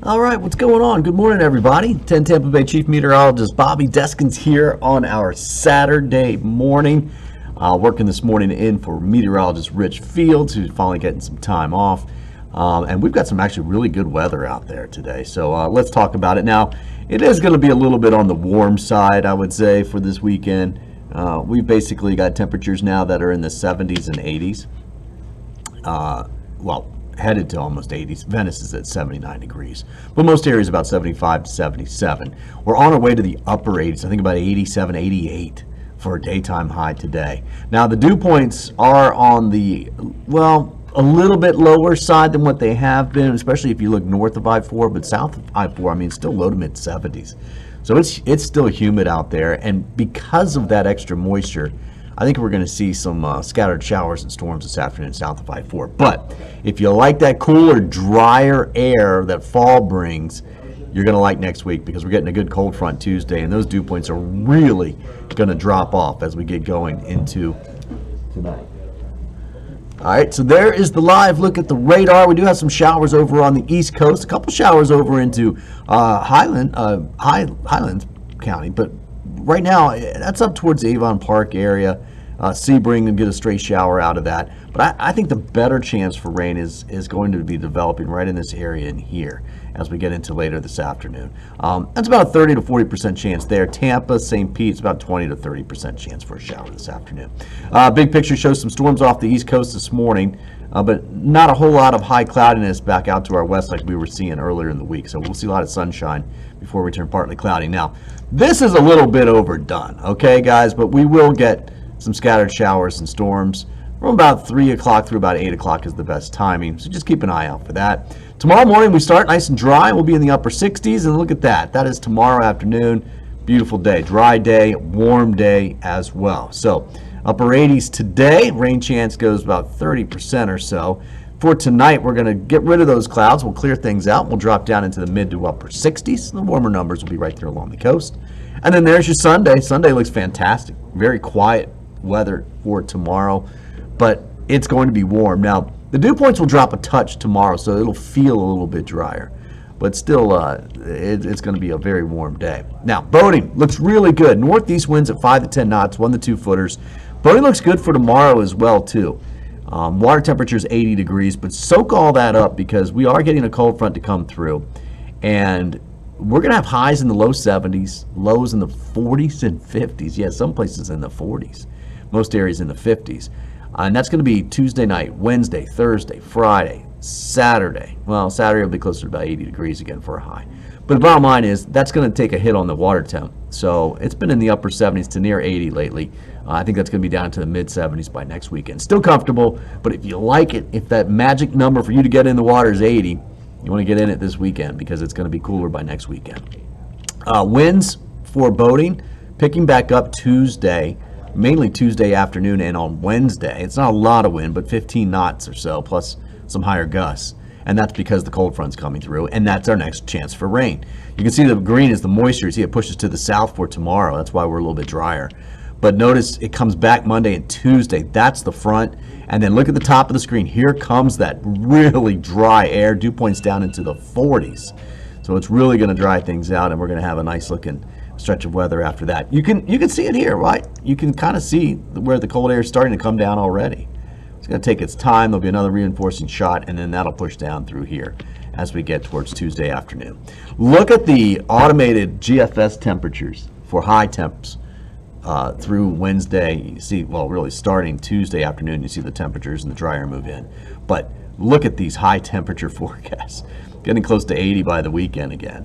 All right, what's going on? Good morning, everybody. 10 Tampa Bay Chief Meteorologist Bobby Deskins here on our Saturday morning. Working this morning in for meteorologist Rich Fields, who's finally getting some time off. And we've got some actually really good weather out there today. So let's talk about it. Now, it is going to be a little bit on the warm side, I would say, for this weekend. We've basically got temperatures now that are in the 70s and 80s. Headed to almost 80s. Venice is at 79 degrees, but most areas about 75 to 77. We're on our way to the upper 80s. I think about 87, 88 for a daytime high today. Now the dew points are on the, a little bit lower side than what they have been, especially if you look north of I-4, but south of I-4, I mean, it's still low to mid 70s. So it's still humid out there, and because of that extra moisture, I think we're going to see some scattered showers and storms this afternoon south of I-4. But if you like that cooler, drier air that fall brings, you're going to like next week because we're getting a good cold front Tuesday, and those dew points are really going to drop off as we get going into tonight. All right, so there is the live look at the radar. We do have some showers over on the East Coast, a couple showers over into Highlands County, but right now, that's up towards the Avon Park area. Sebring and get a stray shower out of that. But I think the better chance for rain is going to be developing right in this area in here as we get into later this afternoon. That's about a 30 to 40% chance there. Tampa, St. Pete, it's about 20 to 30% chance for a shower this afternoon. Big picture shows some storms off the East Coast this morning, but not a whole lot of high cloudiness back out to our west like we were seeing earlier in the week. So we'll see a lot of sunshine before we turn partly cloudy. Now, this is a little bit overdone, okay, guys, but we will get some scattered showers and storms from about 3 o'clock through about 8 o'clock is the best timing, so just keep an eye out for that. Tomorrow morning we start nice and dry. We'll be in the upper 60s, and look at that. That is tomorrow afternoon. Beautiful day, dry day, warm day as well. So upper 80s today. Rain chance goes about 30% or so. For tonight, we're going to get rid of those clouds. We'll clear things out. We'll drop down into the mid to upper 60s. The warmer numbers will be right there along the coast. And then there's your Sunday. Sunday looks fantastic. Very quiet weather for tomorrow, but it's going to be warm. Now, the dew points will drop a touch tomorrow, so it'll feel a little bit drier, but still it's going to be a very warm day. Now, boating looks really good. Northeast winds at 5 to 10 knots, 1 to 2 footers. Boating looks good for tomorrow as well, too. Water temperature is 80 degrees, but soak all that up because we are getting a cold front to come through, and we're going to have highs in the low 70s, lows in the 40s and 50s. Yeah, some places in the 40s. Most areas in the 50s. And that's going to be Tuesday night, Wednesday, Thursday, Friday, Saturday. Well, Saturday will be closer to about 80 degrees again for a high. But the bottom line is that's going to take a hit on the water temp. So it's been in the upper 70s to near 80 lately. I think that's going to be down to the mid 70s by next weekend. Still comfortable, but if you like it, if that magic number for you to get in the water is 80, you want to get in it this weekend because it's going to be cooler by next weekend. Winds for boating picking back up Tuesday. Mainly Tuesday afternoon and on Wednesday. It's not a lot of wind, but 15 knots or so, plus some higher gusts. And that's because the cold front's coming through, and that's our next chance for rain. You can see the green is the moisture. You see it pushes to the south for tomorrow. That's why we're a little bit drier. But notice it comes back Monday and Tuesday. That's the front. And then look at the top of the screen. Here comes that really dry air. Dew points down into the 40s. So it's really going to dry things out, and we're going to have a nice looking stretch of weather after that. You can see it here, right? You can kind of see where the cold air is starting to come down already. It's going to take its time. There'll be another reinforcing shot, and then that'll push down through here as we get towards Tuesday afternoon. Look at the automated GFS temperatures for high temps through Wednesday. You see, well, really starting Tuesday afternoon, you see the temperatures and the dry air move in. But look at these high temperature forecasts. Getting close to 80 by the weekend again.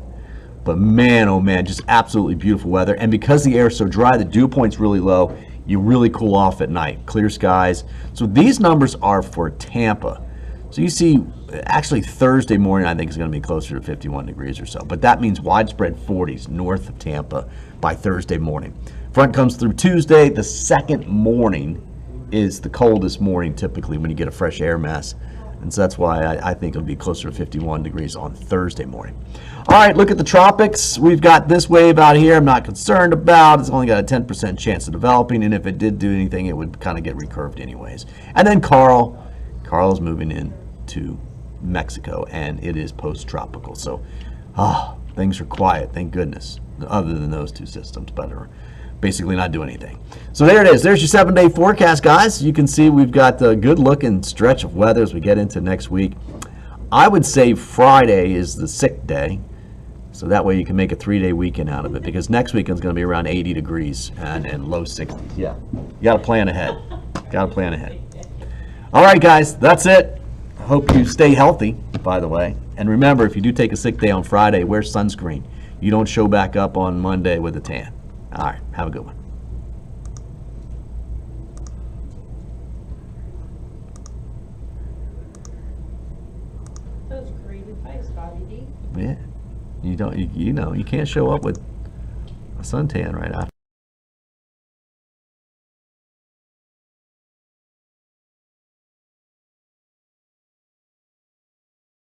But man, oh man, just absolutely beautiful weather. And because the air is so dry, the dew point's really low, you really cool off at night. Clear skies. So these numbers are for Tampa. So you see, actually Thursday morning, I think is going to be closer to 51 degrees or so. But that means widespread 40s north of Tampa by Thursday morning. Front comes through Tuesday. The second morning is the coldest morning typically when you get a fresh air mass. And so that's why I think it'll be closer to 51 degrees on Thursday morning. All right, look at the tropics. We've got this wave out here I'm not concerned about. It's only got a 10% chance of developing, and if it did do anything, it would kind of get recurved anyways. And then Carl is moving in to Mexico, and it is post-tropical. So, things are quiet, thank goodness, other than those two systems, but are basically not doing anything. So there it is. There's your 7-day forecast, guys. You can see we've got a good-looking stretch of weather as we get into next week. I would say Friday is the sick day, so that way you can make a 3-day weekend out of it, because next weekend's going to be around 80 degrees and low 60s. Yeah, you got to plan ahead. Got to plan ahead. All right, guys, that's it. I hope you stay healthy, by the way. And remember, if you do take a sick day on Friday, wear sunscreen. You don't show back up on Monday with a tan. All right, have a good one. That was great advice, Bobby D. Yeah, you don't. You know, you can't show up with a suntan right after.